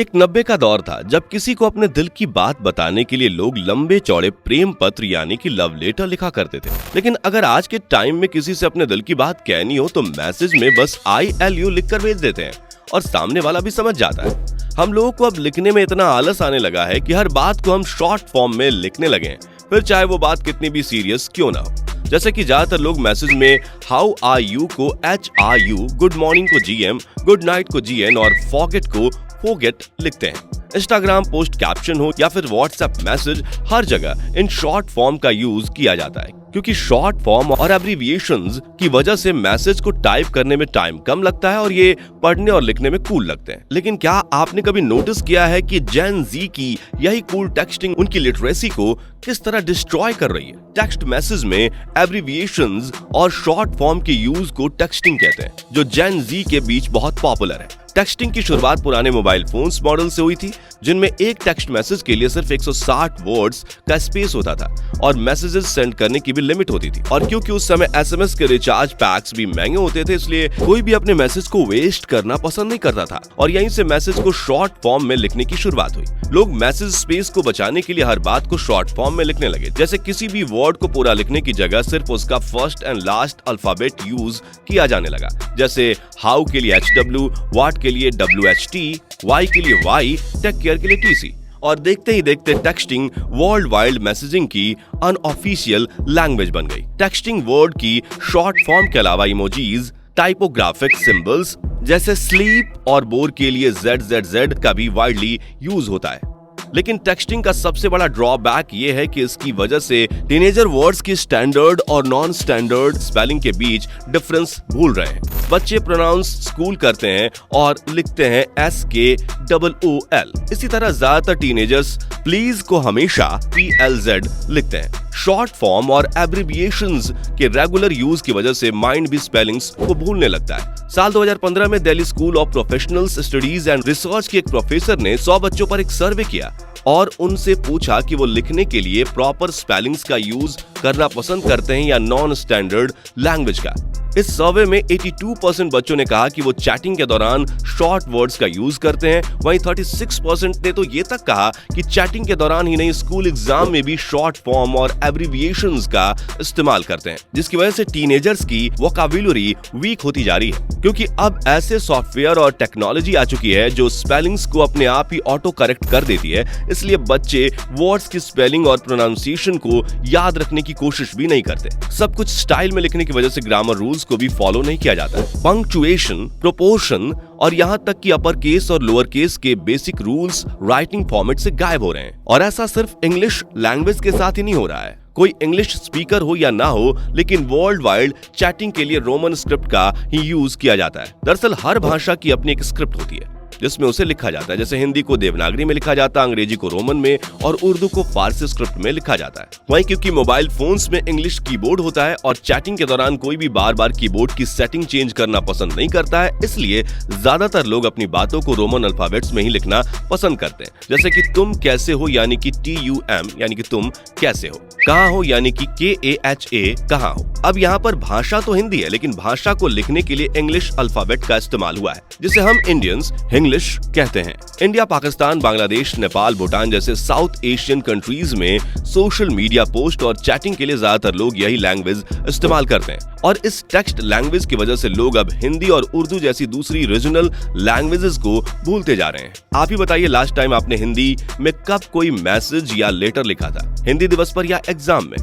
एक 90 का दौर था जब किसी को अपने दिल की बात बताने के लिए लोग लंबे चौड़े प्रेम पत्र यानी कि लव लेटर लिखा करते थे। लेकिन अगर आज के टाइम में किसी से अपने दिल की बात कहनी हो तो मैसेज में बस ILU लिखकर भेज देते हैं और सामने वाला भी समझ जाता है। हम लोगों को अब लिखने में इतना आलस आने लगा है कि हर बात को हम शॉर्ट फॉर्म में लिखने लगे हैं, फिर चाहे वो बात कितनी भी सीरियस क्यों ना हो। जैसे कि ज्यादातर लोग मैसेज में हाउ आर यू को HRU, गुड मॉर्निंग को GM, गुड नाइट को GN और फॉरगेट को फोगेट लिखते हैं। इंस्टाग्राम पोस्ट कैप्शन हो या फिर व्हाट्सएप मैसेज, हर जगह इन शॉर्ट फॉर्म का यूज किया जाता है क्योंकि शॉर्ट फॉर्म और एब्रिविएशंस की वजह से मैसेज को टाइप करने में टाइम कम लगता है और ये पढ़ने और लिखने में कूल लगते हैं। लेकिन क्या आपने कभी नोटिस किया है कि जेन जी की यही कूल टेक्सटिंग उनकी लिटरेसी को किस तरह डिस्ट्रॉय कर रही है? टेक्स्ट मैसेज में एब्रिविएशंस और शॉर्ट फॉर्म के यूज को टेक्सटिंग कहते हैं, जो जेन जी के बीच बहुत पॉपुलर है। टेक्सटिंग की शुरुआत पुराने मोबाइल फोन्स मॉडल से हुई थी, जिनमें एक टेक्स्ट मैसेज के लिए सिर्फ 160 वर्ड्स का स्पेस होता था और मैसेजेस सेंड करने की भी लिमिट होती थी। और क्योंकि उस समय SMS के रिचार्ज पैक्स भी महंगे होते थे, इसलिए कोई भी अपने मैसेज को वेस्ट करना पसंद नहीं करता था और यहीं से मैसेज को शॉर्ट फॉर्म में लिखने की शुरुआत हुई। लोग मैसेज स्पेस को बचाने के लिए हर बात को शॉर्ट फॉर्म में लिखने लगे। जैसे किसी भी वर्ड को पूरा लिखने की जगह सिर्फ उसका first and last alphabet use किया जाने लगा। जैसे हाउ के लिए HW, व्हाट के लिए WHT, वाई के लिए वाई, टेक केयर के लिए TC। और देखते ही देखते टेक्सटिंग वर्ल्ड वाइड मैसेजिंग की अनऑफिशियल लैंग्वेज बन गई। टेक्सटिंग वर्ड की शॉर्ट फॉर्म के अलावा इमोजीज, टाइपोग्राफिक सिंबल्स जैसे स्लीप और बोर के लिए ZZZ का भी वाइडली यूज होता है। लेकिन टेक्सटिंग का सबसे बड़ा ड्रॉबैक ये है कि इसकी वजह से टीनेजर वर्ड्स की स्टैंडर्ड और नॉन स्टैंडर्ड स्पेलिंग के बीच डिफरेंस भूल रहे हैं। बच्चे प्रोनाउंस स्कूल करते हैं और लिखते हैं SKOOL। इसी तरह ज्यादातर टीनेजर्स प्लीज को हमेशा PLZ लिखते हैं। शॉर्ट फॉर्म और एब्रिविएशंस के रेगुलर यूज की वजह से माइंड भी स्पेलिंग्स को भूलने लगता है। साल 2015 में Delhi school of professional studies and research के एक प्रोफेसर ने 100 बच्चों पर एक सर्वे किया और उनसे पूछा कि वो लिखने के लिए प्रॉपर स्पेलिंग्स का यूज करना पसंद करते हैं या नॉन स्टैंडर्ड लैंग्वेज का। इस सर्वे में 82% बच्चों ने कहा कि वो चैटिंग के दौरान शॉर्ट वर्ड्स का यूज करते हैं। वहीं 36% ने तो ये तक कहा कि चैटिंग के दौरान ही नहीं, स्कूल एग्जाम में भी शॉर्ट फॉर्म और एब्रिविएशंस का इस्तेमाल करते हैं, जिसकी वजह से टीनेजर्स की वोकैब्युलरी वीक होती जा रही है। क्योंकि अब ऐसे सॉफ्टवेयर और टेक्नोलॉजी आ चुकी है जो स्पेलिंग्स को अपने आप ही ऑटो करेक्ट कर देती है, इसलिए बच्चे वर्ड्स की स्पेलिंग और प्रोनाउंसिएशन को याद रखने की कोशिश भी नहीं करते। सब कुछ स्टाइल में लिखने की वजह से ग्रामर रूल्स को भी फॉलो नहीं किया जाता है। पंक्चुएशन, प्रोपोर्शन और यहाँ तक कि अपर केस और लोअर केस के बेसिक रूल्स राइटिंग फॉर्मेट से गायब हो रहे हैं। और ऐसा सिर्फ इंग्लिश लैंग्वेज के साथ ही नहीं हो रहा है। कोई इंग्लिश स्पीकर हो या ना हो, लेकिन वर्ल्ड वाइड चैटिंग के लिए रोमन स्क्रिप्ट का ही यूज किया जाता है। दरअसल हर भाषा की अपनी एक स्क्रिप्ट होती है जिसमें उसे लिखा जाता है। जैसे हिंदी को देवनागरी में लिखा जाता है, अंग्रेजी को रोमन में और उर्दू को फारसी स्क्रिप्ट में लिखा जाता है। वहीं क्योंकि मोबाइल फोन्स में इंग्लिश कीबोर्ड होता है और चैटिंग के दौरान कोई भी बार बार कीबोर्ड की सेटिंग चेंज करना पसंद नहीं करता है, इसलिए ज्यादातर लोग अपनी बातों को रोमन अल्फाबेट्स में ही लिखना पसंद करते हैं। जैसे कि तुम कैसे हो यानी कि TUM यानी कि तुम कैसे हो, कहाँ हो यानी कि KAHA कहाँ हो। अब यहाँ पर भाषा तो हिंदी है, लेकिन भाषा को लिखने के लिए इंग्लिश अल्फाबेट का इस्तेमाल हुआ है, जिसे हम इंडियंस इंग्लिश कहते हैं। इंडिया, पाकिस्तान, बांग्लादेश, नेपाल, भूटान जैसे साउथ एशियन कंट्रीज में सोशल मीडिया पोस्ट और चैटिंग के लिए ज्यादातर लोग यही लैंग्वेज इस्तेमाल करते हैं और इस टेक्स्ट लैंग्वेज की वजह से लोग अब हिंदी और उर्दू जैसी दूसरी रीजनल लैंग्वेजेस को भूलते जा रहे हैं। आप ही बताइए, लास्ट टाइम आपने हिंदी में कब कोई मैसेज या लेटर लिखा था? हिंदी दिवस पर या एग्जाम में?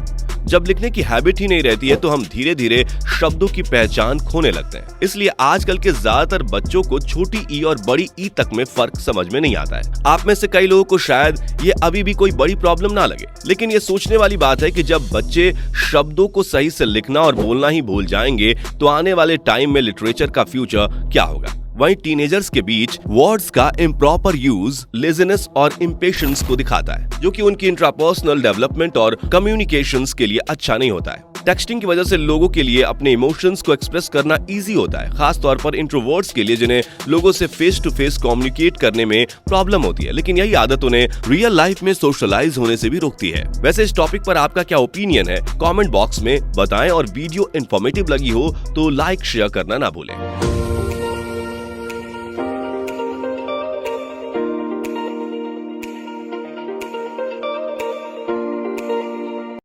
जब लिखने की हैबिट ही नहीं रहती है तो हम धीरे धीरे शब्दों की पहचान खोने लगते हैं। इसलिए आजकल के ज्यादातर बच्चों को छोटी ई और बड़ी ई तक में फर्क समझ में नहीं आता है। आप में से कई लोगों को शायद ये अभी भी कोई बड़ी प्रॉब्लम ना लगे, लेकिन ये सोचने वाली बात है कि जब बच्चे शब्दों को सही से लिखना और बोलना ही भूल जाएंगे तो आने वाले टाइम में लिटरेचर का फ्यूचर क्या होगा। वहीं टीनेजर्स के बीच वर्ड्स का इम्प्रॉपर यूज लेजीनेस और इम्पेशंस को दिखाता है, जो कि उनकी इंट्रापर्सनल डेवलपमेंट और कम्युनिकेशंस के लिए अच्छा नहीं होता है। टेक्सटिंग की वजह से लोगों के लिए अपने इमोशंस को एक्सप्रेस करना इजी होता है, खास तौर पर इंट्रोवर्ट्स के लिए जिन्हें लोगों से फेस टू फेस कम्युनिकेट करने में प्रॉब्लम होती है। लेकिन यही आदत उन्हें रियल लाइफ में सोशलाइज होने से भी रोकती है। वैसे इस टॉपिक पर आपका क्या ओपिनियन है, कमेंट बॉक्स में बताएं और वीडियो इन्फॉर्मेटिव लगी हो तो लाइक शेयर करना ना भूलें।